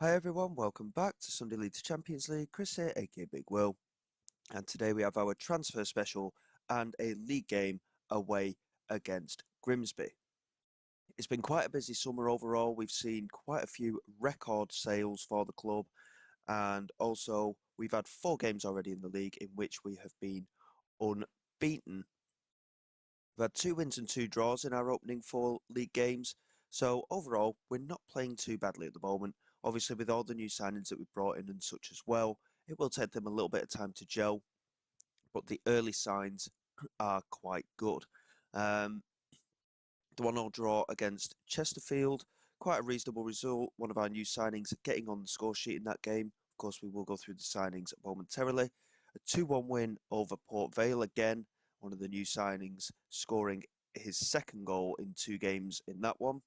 Hi everyone, welcome back to Sunday League to Champions League. Chris here, aka Big Will, and today we have our transfer special and a league game away against Grimsby. It's been quite a busy summer overall. We've seen quite a few record sales for the club, and also we've had 4 games already in the league in which we have been unbeaten. We've had 2 wins and 2 draws in our opening 4 league games. So overall, we're not playing too badly at the moment. Obviously, with all the new signings that we've brought in and such as well, it will take them a little bit of time to gel, but the early signs are quite good. Um, the 1-0 draw against Chesterfield, quite a reasonable result. One of our new signings getting on the score sheet in that game. Of course, we will go through the signings momentarily. A 2-1 win over Port Vale again. One of the new signings scoring his second goal in 2 games in that one.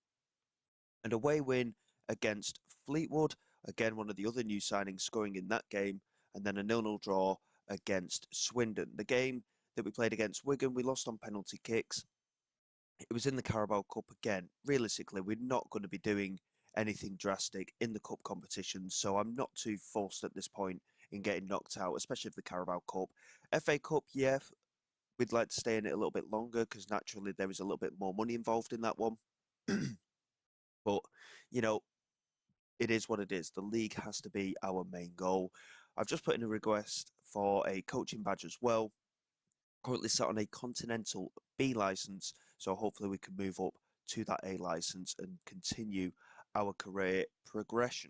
An away win against Fleetwood. Again, one of the other new signings scoring in that game. And then a 0-0 draw against Swindon. The game that we played against Wigan, we lost on penalty kicks. It was in the Carabao Cup again. Realistically, we're not going to be doing anything drastic in the cup competition, so I'm not too forced at this point in getting knocked out, especially if the Carabao Cup. FA Cup, yeah, we'd like to stay in it a little bit longer because naturally there is a little bit more money involved in that one. But, you know, it is what it is. The league has to be our main goal. I've just put in a request for a coaching badge as well. Currently sat on a Continental B license, so hopefully we can move up to that A license and continue our career progression.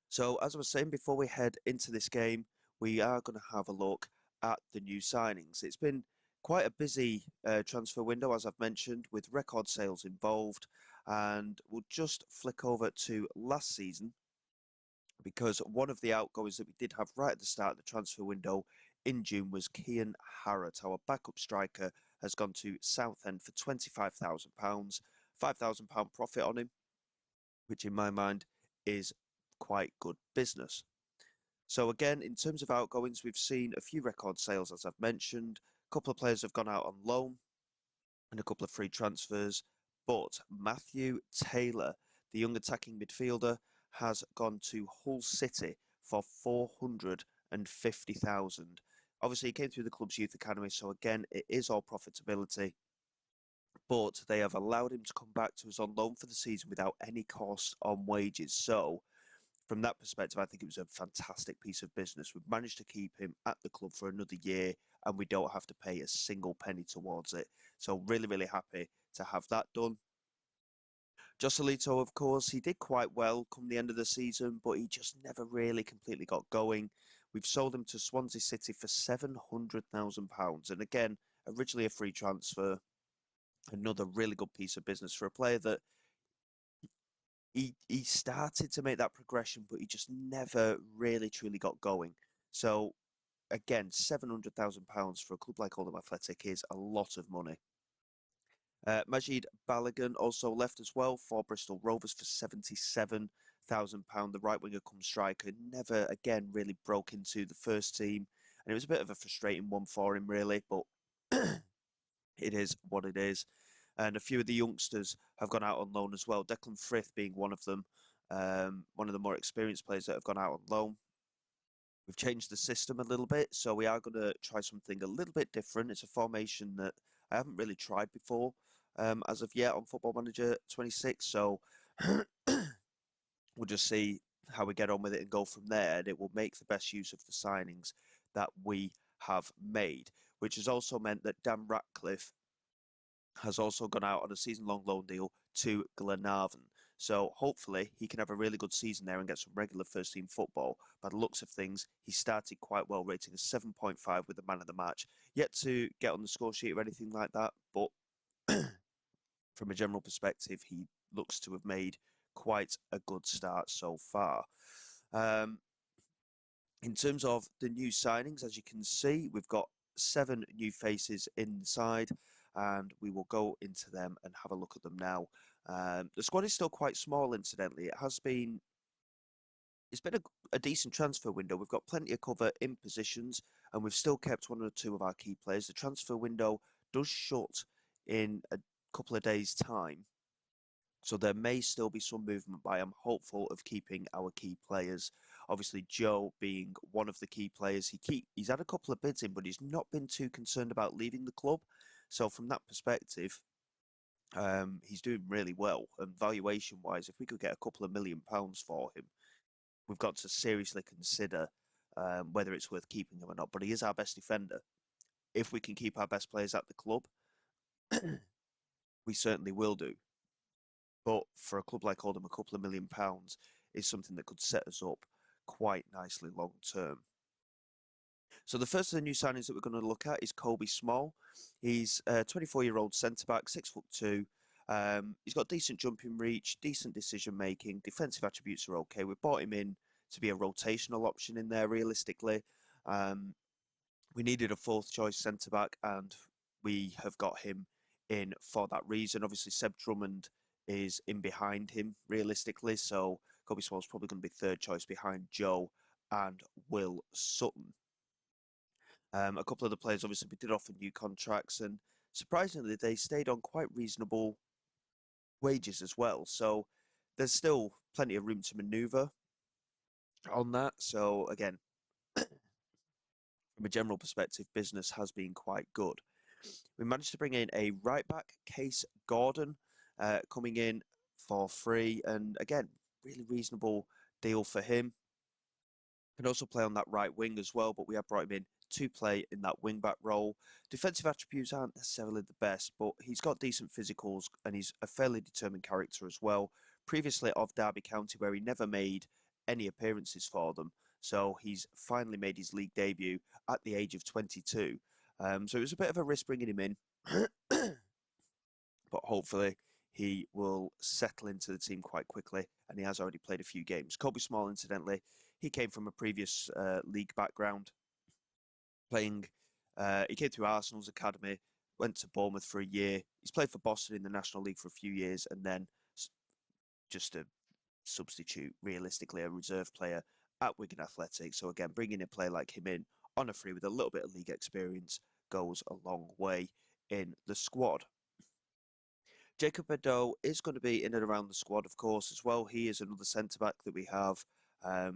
So, as I was saying before we head into this game, we are going to have a look at the new signings. It's been quite a busy transfer window, as I've mentioned, with record sales involved. And we'll just flick over to last season because one of the outgoings that we did have right at the start of the transfer window in June was Kian Harrott. Our backup striker has gone to Southend for £25,000, £5,000 profit on him, which in my mind is quite good business. So again, in terms of outgoings, we've seen a few record sales, as I've mentioned. A couple of players have gone out on loan and a couple of free transfers. But Matthew Taylor, the young attacking midfielder, has gone to Hull City for 450,000. Obviously, he came through the club's youth academy, so again, it is all profitability. But they have allowed him to come back to us on loan for the season without any cost on wages. So from that perspective, I think it was a fantastic piece of business. We've managed to keep him at the club for another year and we don't have to pay a single penny towards it. So really, really happy to have that done. Joselito, of course, he did quite well come the end of the season, but he just never really completely got going. We've sold him to Swansea City for £700,000. And again, originally a free transfer. Another really good piece of business for a player that he started to make that progression, but he just never really truly got going. So again, £700,000 for a club like Oldham Athletic is a lot of money. Majid Balogun also left as well for Bristol Rovers for £77,000. The right winger come striker never again really broke into the first team, and it was a bit of a frustrating one for him really, but it is what it is. And a few of the youngsters have gone out on loan as well. Declan Frith being one of them, one of the more experienced players that have gone out on loan. We've changed the system a little bit, so we are going to try something a little bit different. It's a formation that I haven't really tried before as of yet on Football Manager 26. So we'll just see how we get on with it and go from there. And it will make the best use of the signings that we have made, which has also meant that Dan Ratcliffe has also gone out on a season-long loan deal to Glenarvan. So hopefully he can have a really good season there and get some regular first-team football. By the looks of things, he started quite well, rating a 7.5 with the man of the match. Yet to get on the score sheet or anything like that, but from a general perspective, he looks to have made quite a good start so far. Um, in terms of the new signings, as you can see, we've got 7 new faces inside, and we will go into them and have a look at them now. The squad is still quite small, incidentally. It's been a decent transfer window. We've got plenty of cover in positions, and we've still kept 1 or 2 of our key players. The transfer window does shut in a couple of days' time, So there may still be some movement, but I am hopeful of keeping our key players. Obviously, Joe being one of the key players. He's had a couple of bids in, but he's not been too concerned about leaving the club. So from that perspective, he's doing really well. And valuation wise, if we could get a couple of £1 million for him, we've got to seriously consider whether it's worth keeping him or not. But he is our best defender. If we can keep our best players at the club, we certainly will do. But for a club like Oldham, a couple of £1 million is something that could set us up quite nicely long term. So the first of the new signings that we're going to look at is Kobe Small. He's a 24-year-old centre back, 6'2". He's got decent jumping reach, decent decision making, defensive attributes are okay. We brought him in to be a rotational option in there. Realistically, um, we needed a fourth choice centre back, and we have got him in for that reason. Obviously, Seb Drummond is in behind him realistically, so Kobe Small's probably going to be third choice behind Joe and Will Sutton. A couple of the players obviously we did offer new contracts, and surprisingly, they stayed on quite reasonable wages as well. So there's still plenty of room to manoeuvre on that. So again, from a general perspective, business has been quite good. We managed to bring in a right back, Case Gordon, coming in for free, and again, really reasonable deal for him. Can also play on that right wing as well, but we have brought him in to play in that wing back role. Defensive attributes aren't necessarily the best, but he's got decent physicals and he's a fairly determined character as well. Previously of Derby County, where he never made any appearances for them, so he's finally made his league debut at the age of 22. So it was a bit of a risk bringing him in, but hopefully he will settle into the team quite quickly, and he has already played a few games. Kobe Small, incidentally, he came from a previous league background, playing. He came through Arsenal's academy, went to Bournemouth for a year. He's played for Boston in the National League for a few years, and then just a substitute, realistically, a reserve player at Wigan Athletic. So again, bringing a player like him in on a free with a little bit of league experience goes a long way in the squad. Jacob Beddoe is going to be in and around the squad, of course, as well. He is another centre back that we have.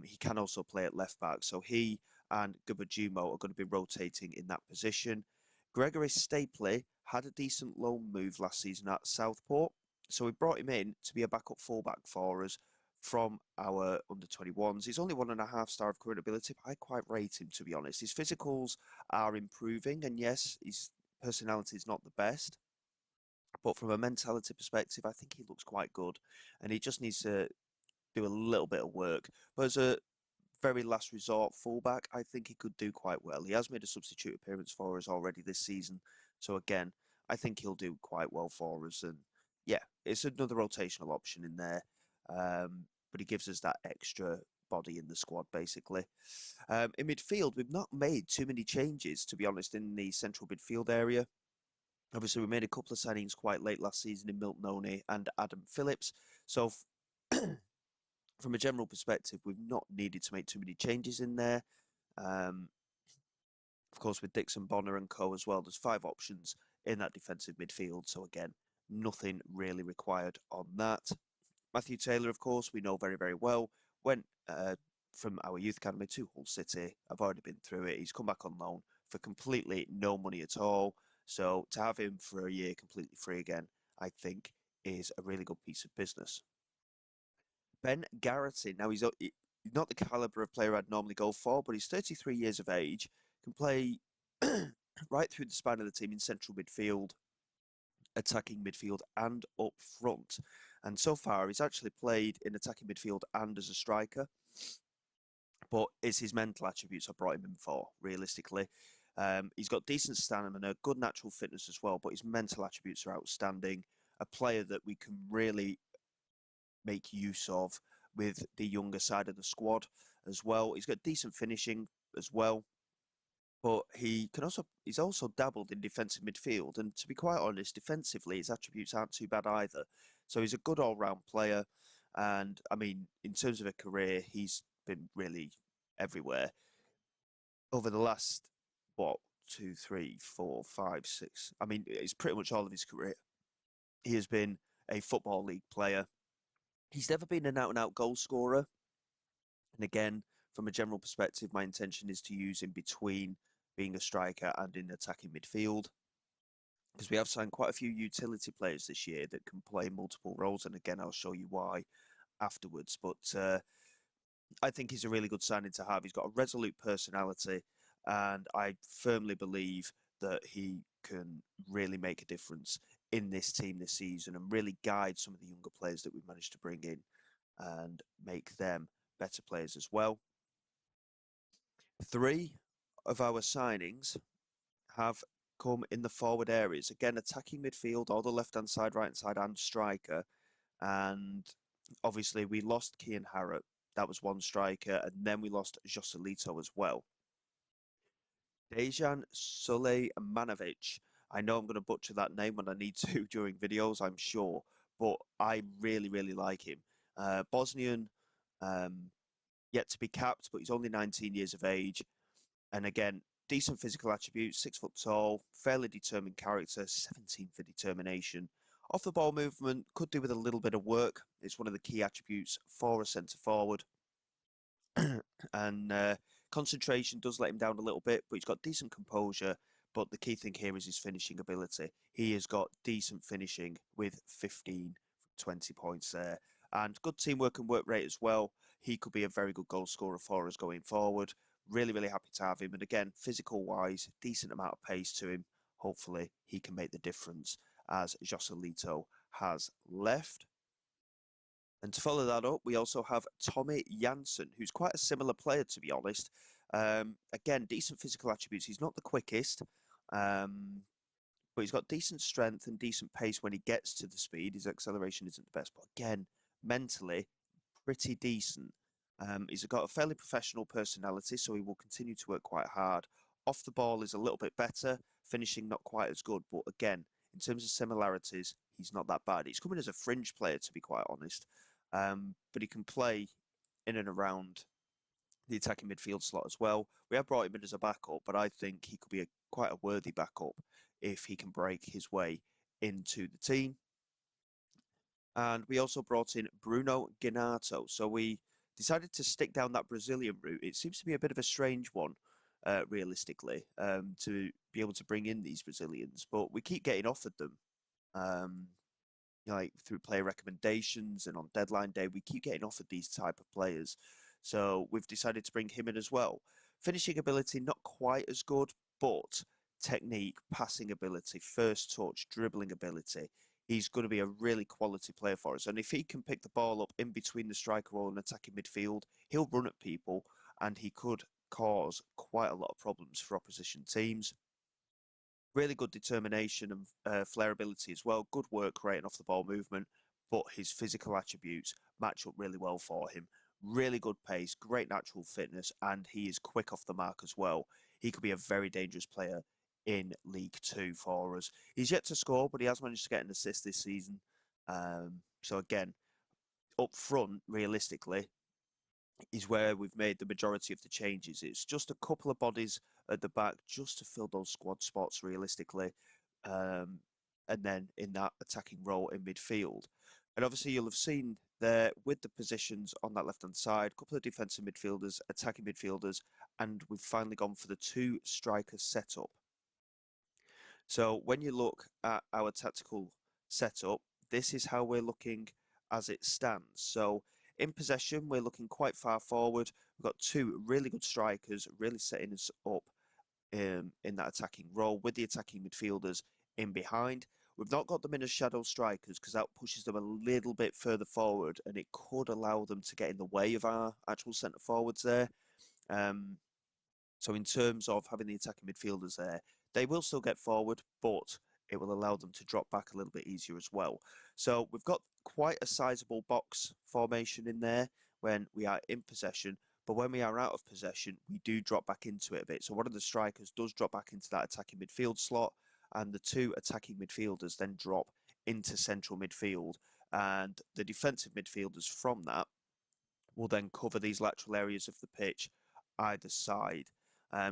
He can also play at left back, so he and Gubajumo are going to be rotating in that position. Gregory Stapley had a decent loan move last season at Southport, so we brought him in to be a backup fullback for us from our under 21s. He's only 1.5 star of current ability, but I quite rate him, to be honest. His physicals are improving, and yes, his personality is not the best. But from a mentality perspective, I think he looks quite good, and he just needs to do a little bit of work. But as a very last resort fullback, I think he could do quite well. He has made a substitute appearance for us already this season, so again, I think he'll do quite well for us. And yeah, it's another rotational option in there, but he gives us that extra body in the squad, basically. In midfield, we've not made too many changes, to be honest, in the central midfield area. Obviously, we made a couple of signings quite late last season in Milton Oney and Adam Phillips. So, from a general perspective, we've not needed to make too many changes in there. Um, of course, with Dixon Bonner and co as well, there's 5 options in that defensive midfield. So, again, nothing really required on that. Matthew Taylor, of course, we know very, very well, went from our youth academy to Hull City. I've already been through it. He's come back on loan for completely no money at all. So to have him for a year completely free again, I think is a really good piece of business. Ben Garrity, now he's not the caliber of player I'd normally go for, but he's 33 years of age, can play right through the spine of the team in central midfield, attacking midfield and up front. And so far, he's actually played in attacking midfield and as a striker. But it's his mental attributes I brought him in for, realistically. He's got decent stamina, good natural fitness as well, but his mental attributes are outstanding. A player that we can really make use of with the younger side of the squad as well. He's got decent finishing as well, but he's also dabbled in defensive midfield, and to be quite honest, defensively his attributes aren't too bad either. So he's a good all-round player, and I mean, in terms of a career, he's been really everywhere over the last what 2, 3, 4, 5, 6. I mean, it's pretty much all of his career. He has been a Football League player. He's never been an out-and-out goal scorer. And again, from a general perspective, my intention is to use him between being a striker and in attacking midfield. Because we have signed quite a few utility players this year that can play multiple roles. And again, I'll show you why afterwards. But I think he's a really good signing to have. He's got a resolute personality, and I firmly believe that he can really make a difference in this team this season and really guide some of the younger players that we've managed to bring in and make them better players as well. Three of our signings have come in the forward areas. Again, attacking midfield, or the left-hand side, right-hand side, and striker. And obviously, we lost Kian Harrop. That was one striker. And then we lost Joselito as well. Dejan Sulejmanovic. I know I'm going to butcher that name when I need to during videos, I'm sure. But I really, really like him. Bosnian, um, yet to be capped, but he's only 19 years of age. And again, decent physical attributes, 6 foot tall, fairly determined character, 17 for determination. Off the ball movement, could do with a little bit of work. It's one of the key attributes for a centre forward. And concentration does let him down a little bit, but he's got decent composure. But the key thing here is his finishing ability. He has got decent finishing with 15, 20 points there. And good teamwork and work rate as well. He could be a very good goal scorer for us going forward. Really, really happy to have him. And again, physical wise, decent amount of pace to him. Hopefully, he can make the difference as Joselito has left. And to follow that up, we also have Tommy Janssen, who's quite a similar player, to be honest. Again, decent physical attributes. He's not the quickest, but he's got decent strength and decent pace when he gets to the speed. His acceleration isn't the best, but again, mentally, pretty decent. He's got a fairly professional personality, so he will continue to work quite hard. Off the ball is a little bit better, finishing not quite as good, but again, in terms of similarities, he's not that bad. He's coming as a fringe player, to be quite honest, but he can play in and around the attacking midfield slot as well. We have brought him in as a backup, but I think he could be quite a worthy backup if he can break his way into the team. And we also brought in Bruno Ginato. So we decided to stick down that Brazilian route. It seems to be a bit of a strange one, realistically, to be able to bring in these Brazilians, but we keep getting offered them. Um, like through player recommendations and on deadline day, we keep getting offered these type of players. So we've decided to bring him in as well. Finishing ability, not quite as good, but technique, passing ability, first touch, dribbling ability. He's going to be a really quality player for us. And if he can pick the ball up in between the striker role and attacking midfield, he'll run at people and he could cause quite a lot of problems for opposition teams. Really good determination and flair ability as well. Good work rate and off the ball movement, but his physical attributes match up really well for him. Really good pace, great natural fitness, and he is quick off the mark as well. He could be a very dangerous player in League Two for us. He's yet to score, but he has managed to get an assist this season. So again, up front, realistically, is where we've made the majority of the changes. It's just a couple of bodies at the back just to fill those squad spots realistically. Um, and then in that attacking role in midfield. And obviously you'll have seen there with the positions on that left-hand side, a couple of defensive midfielders, attacking midfielders, and we've finally gone for the two striker setup. So when you look at our tactical setup, this is how we're looking as it stands. So in possession, we're looking quite far forward. We've got two really good strikers, really setting us up in that attacking role with the attacking midfielders in behind. We've not got them in as shadow strikers because that pushes them a little bit further forward and it could allow them to get in the way of our actual centre forwards there. So in terms of having the attacking midfielders there, they will still get forward, but it will allow them to drop back a little bit easier as well. So we've got quite a sizable box formation in there when we are in possession, but when we are out of possession, we do drop back into it a bit. So one of the strikers does drop back into that attacking midfield slot, and the two attacking midfielders then drop into central midfield. And the defensive midfielders from that will then cover these lateral areas of the pitch either side.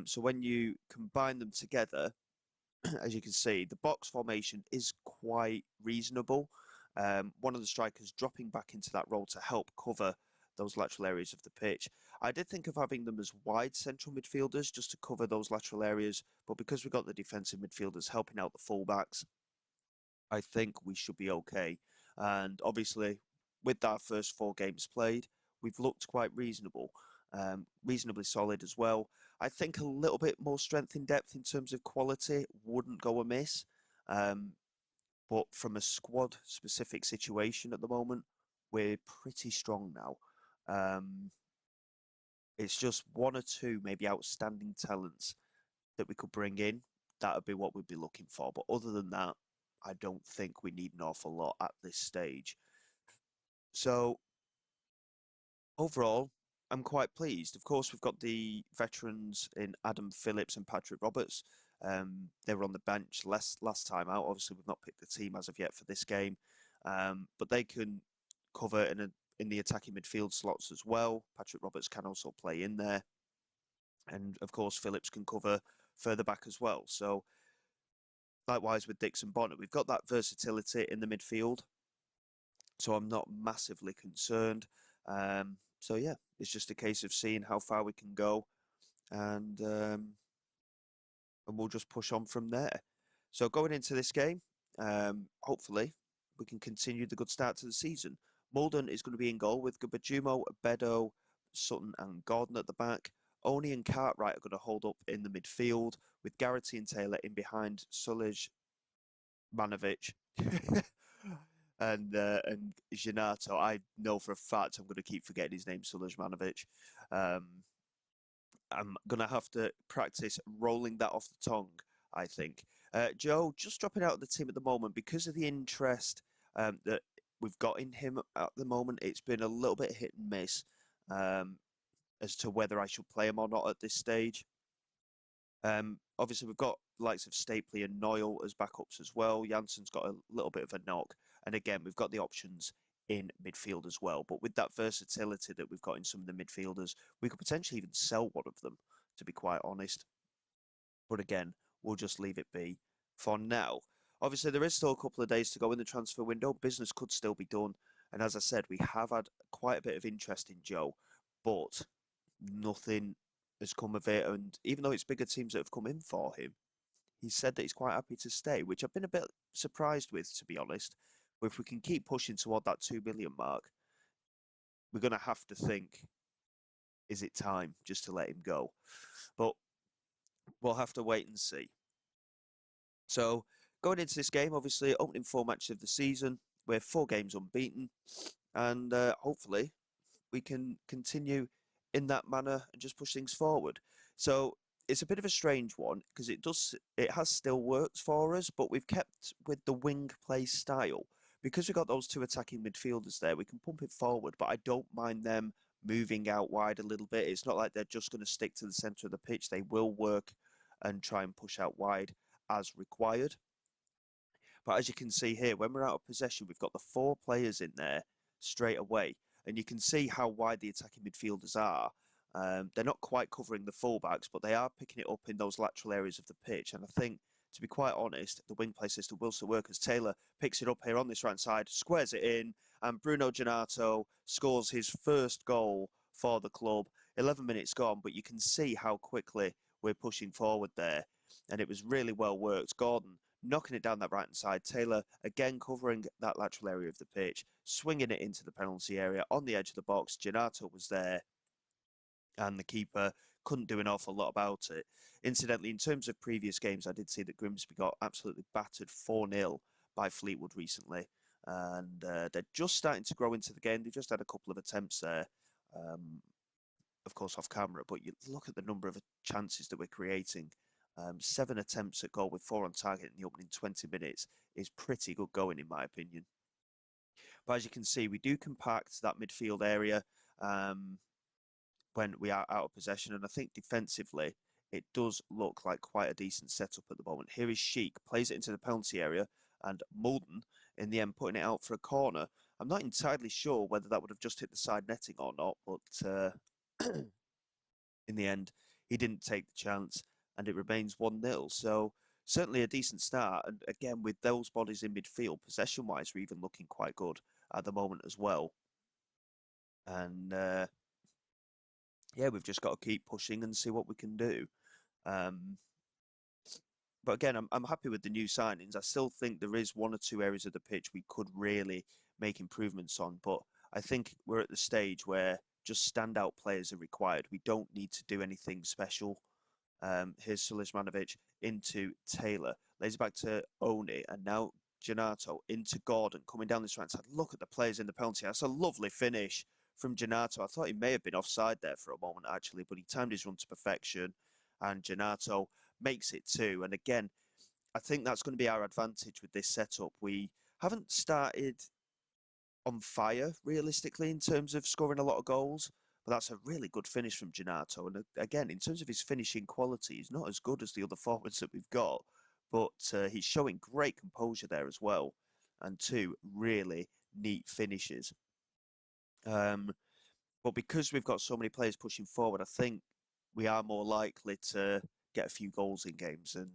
So when you combine them together, as you can see, the box formation is quite reasonable. one of the strikers dropping back into that role to help cover those lateral areas of the pitch. I did think of having them as wide central midfielders just to cover those lateral areas, but because we've got the defensive midfielders helping out the fullbacks, I think we should be okay. And obviously, with our first 4 games played, we've looked quite reasonable, reasonably solid as well. I think a little bit more strength in depth in terms of quality wouldn't go amiss. Um, but from a squad specific situation at the moment, we're pretty strong now. Um, it's just one or two maybe outstanding talents that we could bring in. That would be what we'd be looking for. But other than that, I don't think we need an awful lot at this stage. So overall, I'm quite pleased. Of course, we've got the veterans in Adam Phillips and Patrick Roberts. They were on the bench last time out. Obviously, we've not picked the team as of yet for this game, but they can cover in the attacking midfield slots as well. Patrick Roberts can also play in there, and of course, Phillips can cover further back as well. So likewise with Dixon Bonner, we've got that versatility in the midfield, so I'm not massively concerned. So yeah, it's just a case of seeing how far we can go, and we'll just push on from there. So going into this game, hopefully we can continue the good start to the season. Mulden is going to be in goal with Gubajumo, Bedo, Sutton, and Gordon at the back. Oni and Cartwright are going to hold up in the midfield with Garrity and Taylor in behind Sulej, Manovic, and Ginato. I know for a fact I'm going to keep forgetting his name, Sulej Manovic. Um, I'm going to have to practice rolling that off the tongue, I think. Joe, just dropping out of the team at the moment because of the interest that we've got in him at the moment. It's been a little bit hit and miss um, as to whether I should play him or not at this stage. Obviously, we've got the likes of Stapley and Noyle as backups as well. Janssen's got a little bit of a knock. And again, we've got the options in midfield as well. But with that versatility that we've got in some of the midfielders, we could potentially even sell one of them, to be quite honest. But again, we'll just leave it be for now. Obviously, there is still a couple of days to go in the transfer window. Business could still be done. And as I said, we have had quite a bit of interest in Joe, but nothing has come of it. And even though it's bigger teams that have come in for him, he said that he's quite happy to stay, which I've been a bit surprised with, to be honest. But if we can keep pushing toward that 2 million mark, we're going to have to think, is it time just to let him go? But we'll have to wait and see. So going into this game, obviously, opening 4 matches of the season, we're 4 games unbeaten, and hopefully we can continue in that manner and just push things forward. So it's a bit of a strange one because it has still worked for us, but we've kept with the wing play style. Because we've got those 2 attacking midfielders there, we can pump it forward, but I don't mind them moving out wide a little bit. It's not like they're just going to stick to the centre of the pitch. They will work and try and push out wide as required. But as you can see here, when we're out of possession, we've got the 4 players in there straight away. And you can see how wide the attacking midfielders are. They're not quite covering the fullbacks, but they are picking it up in those lateral areas of the pitch. And I think, to be quite honest, the wing play system will still work as Taylor picks it up here on this right side, squares it in, and Bruno Ginato scores his first goal for the club. 11 minutes gone, but you can see how quickly we're pushing forward there. And it was really well worked. Gordon knocking it down that right hand side. Taylor again covering that lateral area of the pitch, swinging it into the penalty area on the edge of the box. Ginato was there, and the keeper couldn't do an awful lot about it. Incidentally, in terms of previous games, I did see that Grimsby got absolutely battered 4-0 by Fleetwood recently, and they're just starting to grow into the game. They've just had a couple of attempts there. Of course, off camera, but you look at the number of chances that we're creating. 7 attempts at goal with 4 on target in the opening 20 minutes is pretty good going, in my opinion. But as you can see, we do compact that midfield area when we are out of possession. And I think defensively, it does look like quite a decent setup at the moment. Here is Sheik, plays it into the penalty area, and Mulden, in the end, putting it out for a corner. I'm not entirely sure whether that would have just hit the side netting or not, but in the end, he didn't take the chance, and it remains 1-0. So certainly a decent start. And again, with those bodies in midfield, possession-wise, we're even looking quite good at the moment as well. And yeah, we've just got to keep pushing and see what we can do. Um, but again, I'm happy with the new signings. I still think there is one or two areas of the pitch we could really make improvements on, but I think we're at the stage where just standout players are required. We don't need to do anything special. Here's Sulijmanovic into Taylor, lays it back to Oni, and now Ginato into Gordon, coming down this right side. Look at the players in the penalty. That's a lovely finish from Ginato. I thought he may have been offside there for a moment, actually, but he timed his run to perfection, and Ginato makes it too. And again, I think that's going to be our advantage with this setup. We haven't started on fire, realistically, in terms of scoring a lot of goals. But that's a really good finish from Ginato. And again, in terms of his finishing quality, he's not as good as the other forwards that we've got. But he's showing great composure there as well. And two really neat finishes. Um, but because we've got so many players pushing forward, I think we are more likely to get a few goals in games. And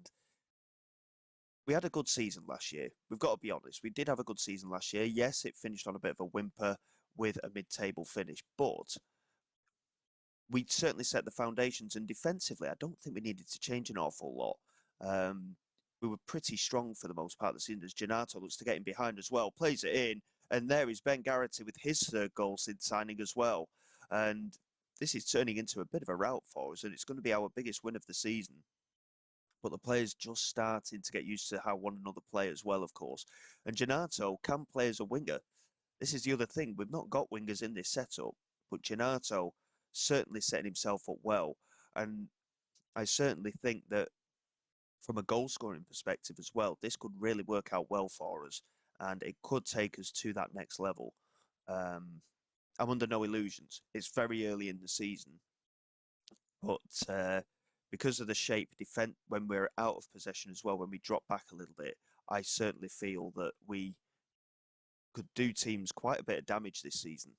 we had a good season last year. We've got to be honest. We did have a good season last year. Yes, it finished on a bit of a whimper with a mid-table finish, but we certainly set the foundations. And defensively, I don't think we needed to change an awful lot. Um, we were pretty strong for the most part of the season. As Ginato looks to get in behind as well, plays it in, and there is Ben Garrity with his third goal since signing as well. And this is turning into a bit of a rout for us, and it's going to be our biggest win of the season. But the players just starting to get used to how one another play as well, of course. And Ginato can play as a winger. This is the other thing. We've not got wingers in this setup, but Ginato certainly setting himself up well. And I certainly think that from a goal scoring perspective as well, this could really work out well for us and it could take us to that next level. Um, I'm under no illusions. It's very early in the season, but because of the shape defense when we're out of possession as well, when we drop back a little bit, I certainly feel that we could do teams quite a bit of damage this season.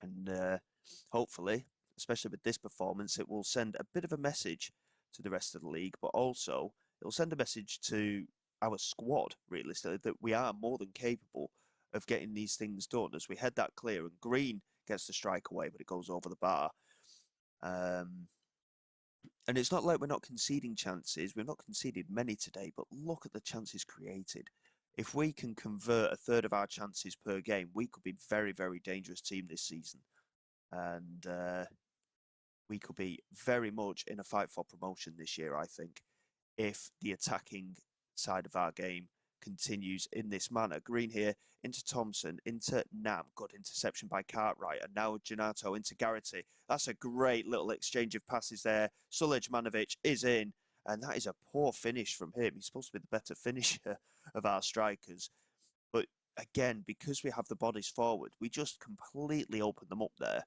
And hopefully, especially with this performance, it will send a bit of a message to the rest of the league, but also it will send a message to our squad, realistically, that we are more than capable of getting these things done as we head that clear. And Green gets the strike away, but it goes over the bar. Um, and it's not like we're not conceding chances. We've not conceded many today, but look at the chances created. If we can convert a third of our chances per game, we could be a very, very dangerous team this season. And we could be very much in a fight for promotion this year, I think, if the attacking side of our game continues in this manner. Green here into Thompson, into Nam. Good interception by Cartwright. And now Ginato into Garrity. That's a great little exchange of passes there. Sulijmanovic is in. And that is a poor finish from him. He's supposed to be the better finisher of our strikers. But again, because we have the bodies forward, we just completely open them up there.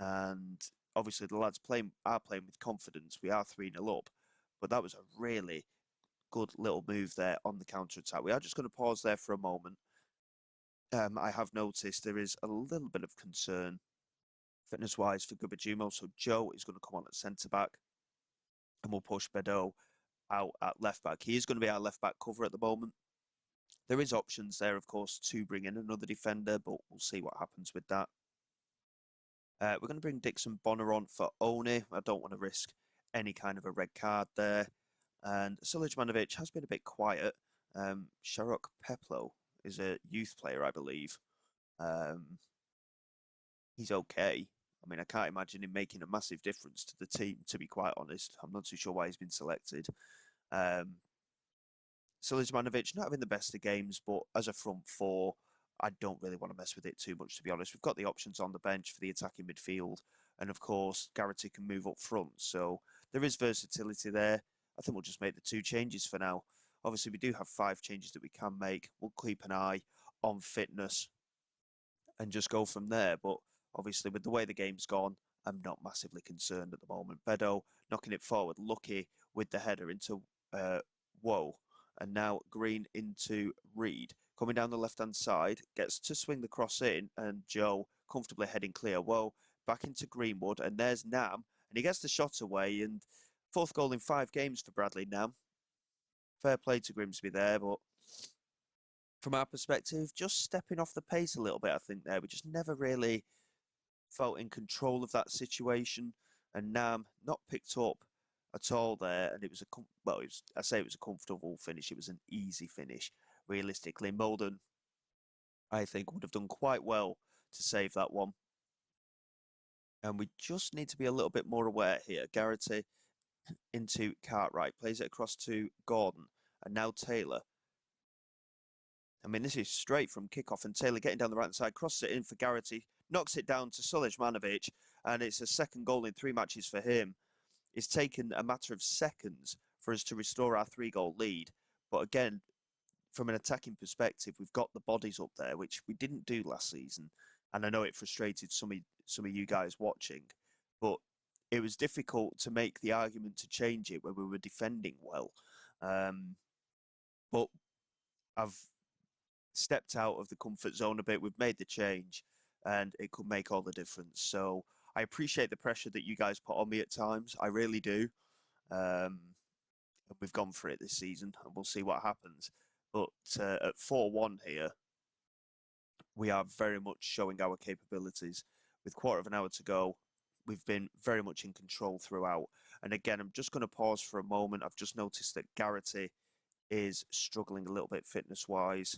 And obviously the lads are playing with confidence. We are 3-0 up. But that was a really good little move there on the counter attack. We are just going to pause there for a moment. I have noticed there is a little bit of concern fitness wise for Gubajumo. So Joe is going to come on at centre back and we'll push Bedeau out at left back. He is going to be our left back cover at the moment. There is options there, of course, to bring in another defender, but we'll see what happens with that. We're going to bring Dixon Bonner on for Oni. I don't want to risk any kind of a red card there. And Sulijmanovic has been a bit quiet. Sharok Peplo is a youth player, I believe. He's okay. I mean, I can't imagine him making a massive difference to the team, to be quite honest. I'm not too sure why he's been selected. Sulijmanovic not having the best of games, but as a front four, I don't really want to mess with it too much, to be honest. We've got the options on the bench for the attacking midfield. And of course, Garrity can move up front. So there is versatility there. I think we'll just make the two changes for now. Obviously, we do have 5 changes that we can make. We'll keep an eye on fitness and just go from there. But obviously, with the way the game's gone, I'm not massively concerned at the moment. Bedo knocking it forward, lucky with the header into Woe. And now Green into Reed. Coming down the left-hand side, gets to swing the cross in, and Joe comfortably heading clear. Woe back into Greenwood, and there's Nam, and he gets the shot away, and Fourth goal in 5 games for Bradley now. Fair play to Grimsby there, but from our perspective, just stepping off the pace a little bit, I think there. We just never really felt in control of that situation. And Nam not picked up at all there. And it was well, I say it was a comfortable finish. It was an easy finish. Realistically, Molden, I think, would have done quite well to save that one. And we just need to be a little bit more aware here. Garrity into Cartwright, plays it across to Gordon, and now Taylor. I mean, this is straight from kickoff, and Taylor getting down the right side, crosses it in for Garrity, knocks it down to Sulijmanovic, and it's a second goal in 3 matches for him. It's taken a matter of seconds for us to restore our 3-goal lead. But again, from an attacking perspective, we've got the bodies up there, which we didn't do last season. And I know it frustrated some of you guys watching, but it was difficult to make the argument to change it when we were defending well. But I've stepped out of the comfort zone a bit. We've made the change, and it could make all the difference. So I appreciate the pressure that you guys put on me at times. I really do. We've gone for it this season, and we'll see what happens. But at 4-1 here, we are very much showing our capabilities. With quarter of an hour to go, we've been very much in control throughout. And again, I'm just going to pause for a moment. I've just noticed that Garrity is struggling a little bit fitness-wise.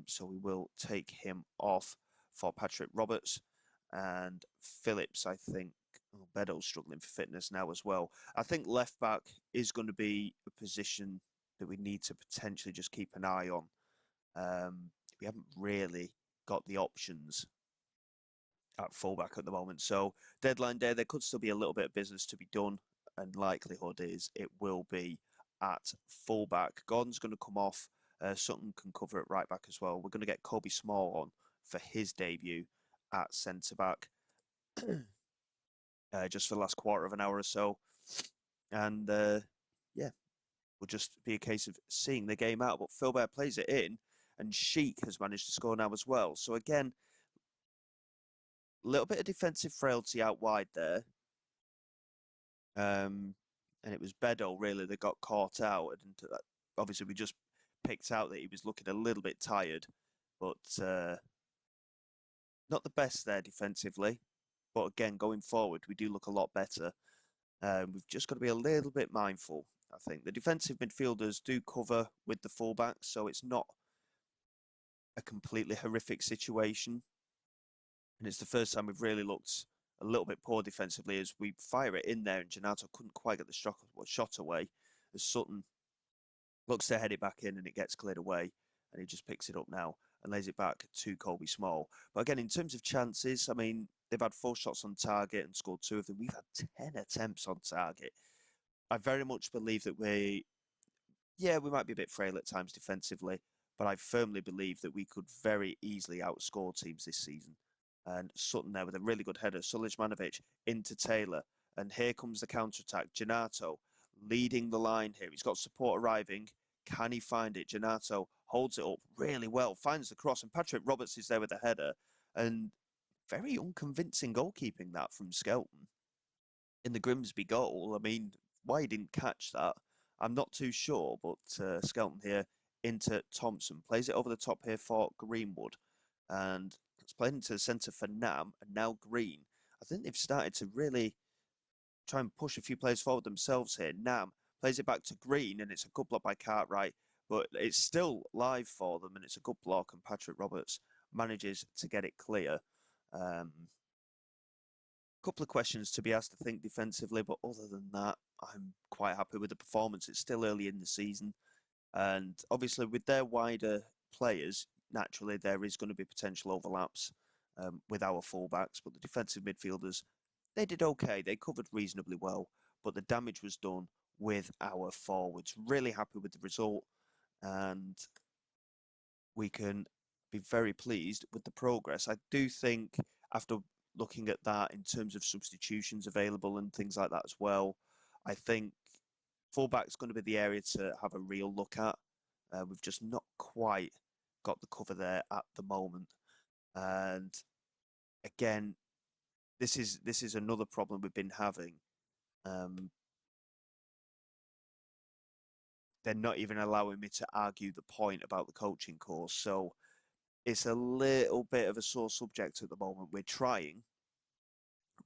So we will take him off for Patrick Roberts. And Phillips, I think, Beddoes struggling for fitness now as well. I think left back is going to be a position that we need to potentially just keep an eye on. We haven't really got the options at fullback at the moment. So deadline day, there could still be a little bit of business to be done, and likelihood is it will be at fullback. Gordon's going to come off. Sutton can cover it right back as well. We're going to get Kobe Small on for his debut at centre back, just for the last quarter of an hour or so, and yeah, will just be a case of seeing the game out. But Philbert plays it in, and Sheik has managed to score now as well. So again, a little bit of defensive frailty out wide there. And it was Beddoes really that got caught out. And obviously we just picked out that he was looking a little bit tired, but not the best there defensively. But again, going forward, we do look a lot better. We've just got to be a little bit mindful. I think the defensive midfielders do cover with the fullbacks, so it's not a completely horrific situation. And it's the first time we've really looked a little bit poor defensively as we fire it in there, and Janato couldn't quite get the shot away as Sutton looks to head it back in, and it gets cleared away, and he just picks it up now and lays it back to Colby Small. But again, in terms of chances, I mean, they've had 4 shots on target and scored 2 of them. We've had 10 attempts on target. I very much believe that we might be a bit frail at times defensively, but I firmly believe that we could very easily outscore teams this season. And Sutton there with a really good header. Sulijmanovic into Taylor. And here comes the counter-attack. Janato leading the line here. He's got support arriving. Can he find it? Janato holds it up really well, finds the cross, and Patrick Roberts is there with the header. And very unconvincing goalkeeping that from Skelton in the Grimsby goal. I mean, why he didn't catch that, I'm not too sure, but Skelton here into Thompson. Plays it over the top here for Greenwood. And it's played into the centre for Nam, and now Green. I think they've started to really try and push a few players forward themselves here. Nam plays it back to Green, and it's a good block by Cartwright, but it's still live for them, and it's a good block, and Patrick Roberts manages to get it clear. Couple of questions to be asked, I think, defensively, but other than that, I'm quite happy with the performance. It's still early in the season, and obviously with their wider players, naturally there is going to be potential overlaps with our fullbacks, but the defensive midfielders, they did okay. They covered reasonably well, but the damage was done with our forwards. Really happy with the result, and we can be very pleased with the progress. I do think after looking at that in terms of substitutions available and things like that as well, I think fullback's going to be the area to have a real look at. We've just not quite got the cover there at the moment. And again, this is another problem we've been having. they're not even allowing me to argue the point about the coaching course. So it's a little bit of a sore subject at the moment. We're trying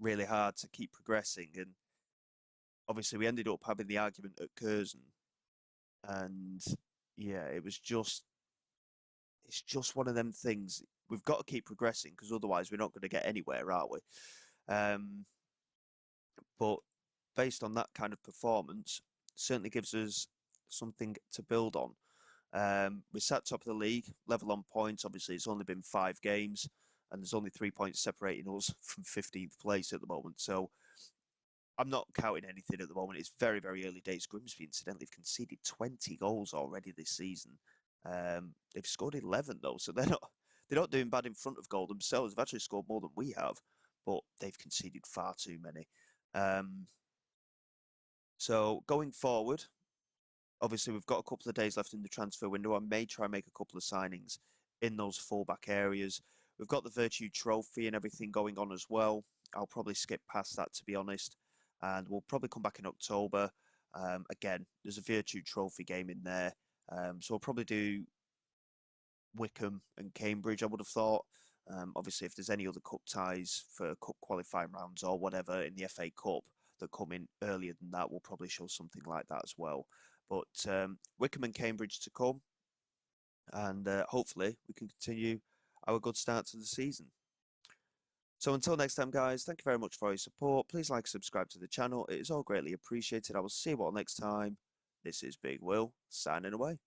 really hard to keep progressing, and obviously we ended up having the argument at Curzon, and yeah, it's just one of them things. We've got to keep progressing because otherwise we're not going to get anywhere, are we? Um, but based on that kind of performance, certainly gives us something to build on. We sat top of the league, level on points. Obviously, it's only been 5 games, and there's only 3 points separating us from 15th place at the moment. So I'm not counting anything at the moment. It's very, very early days. Grimsby, incidentally, have conceded 20 goals already this season. They've scored 11 though, so they're not doing bad in front of goal themselves. They've actually scored more than we have, but they've conceded far too many. Um, so going forward, obviously we've got a couple of days left in the transfer window. I may try and make a couple of signings in those fullback areas. We've got the Virtue Trophy and everything going on as well. I'll probably skip past that, to be honest, and we'll probably come back in October. Again, there's a Virtue Trophy game in there, so we'll probably do Wickham and Cambridge, I would have thought. Obviously, if there's any other cup ties for cup qualifying rounds or whatever in the FA Cup that come in earlier than that, we'll probably show something like that as well. But Wickham and Cambridge to come, and hopefully we can continue our good start to the season. So until next time, guys, thank you very much for your support. Please like, subscribe to the channel. It is all greatly appreciated. I will see you all next time. This is Big Will, signing away.